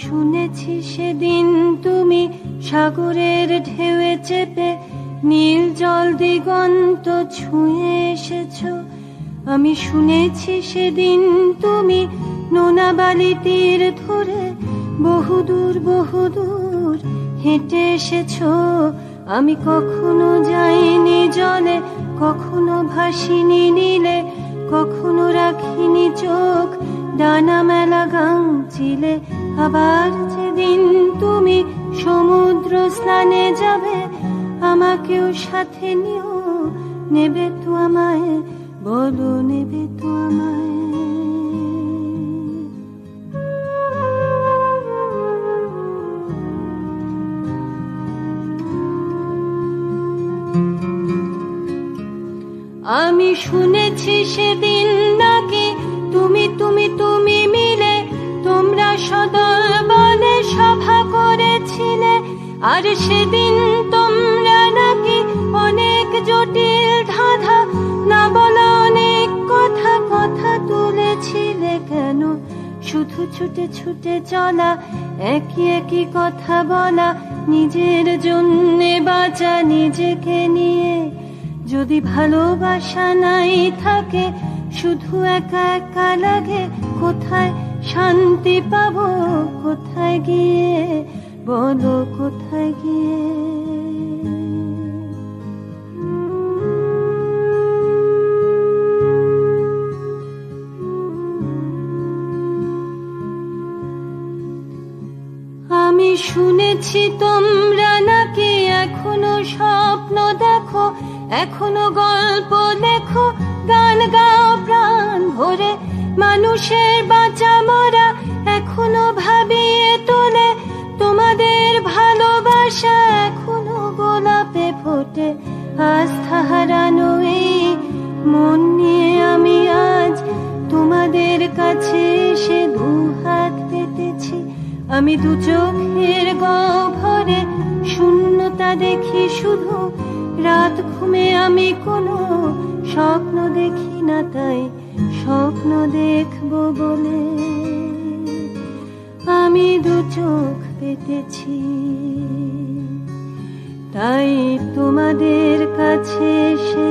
শুনেছি সেদিন তুমি সাগরের ঢেউয়ে চেপে নীল জল দিগন্ত ছুঁয়ে এসেছ। আমি শুনেছি সেদিন তুমি নোনা বালি তীর ধরে বহুদূর বহুদূর হেঁটে এসেছ। আমি কখনো যাইনি জলে, কখনো ভাসিনি নীলে, কখনো রাখিনি চোখ ডানা মেলা গাংচিলে। আবার যেদিন তুমি সমুদ্র স্নানে যাবে, আমাকেও সাথে নিও, নেবে তো আমায়, বলো নেবে তো আমায়। আমি শুনেছি সেদিন নাকি তুমি তুমি তুমি মিলে তোমরা সদল বলে সভা করেছিলে। আর সেদিন তোমরা নাকি অনেক জটিল ধাঁধা না বলা অনেক কথা কথা তুলেছিলে। কেন শুধু ছুটে ছুটে চলা, একই একই কথা বলা, নিজের জন্যে বাঁচা নিজেকে নিয়ে। যদি ভালোবাসা নাই থাকে, শুধু একা একা লাগে, কোথায় শান্তি পাবো, কোথায় গিয়ে, বলো কোথায় গিয়ে। আমি শুনেছি তোমরা নাকি এখনো স্বপ্ন দেখো, এখনো গল্প লেখো, গান গাও প্রাণ ভরে, মানুষের বাঁচা মরা এখনো ভাবিয়ে তোলে। তোমাদের ভালোবাসা এখনো গোলাপে ফোটে। আস্থা হারানো এই মন নিয়ে আমি আজ তোমাদের কাছে এসে দুহাত পেতেছি। আমি দু চোখের গহ্বরে শূন্যতা দেখি শুধু, রাত ঘুমে আমি কোনো স্বপ্ন দেখি না, তাই স্বপ্ন দেখবো বলে আমি দু চোখ পেতেছি। তাই তোমাদের কাছে এসে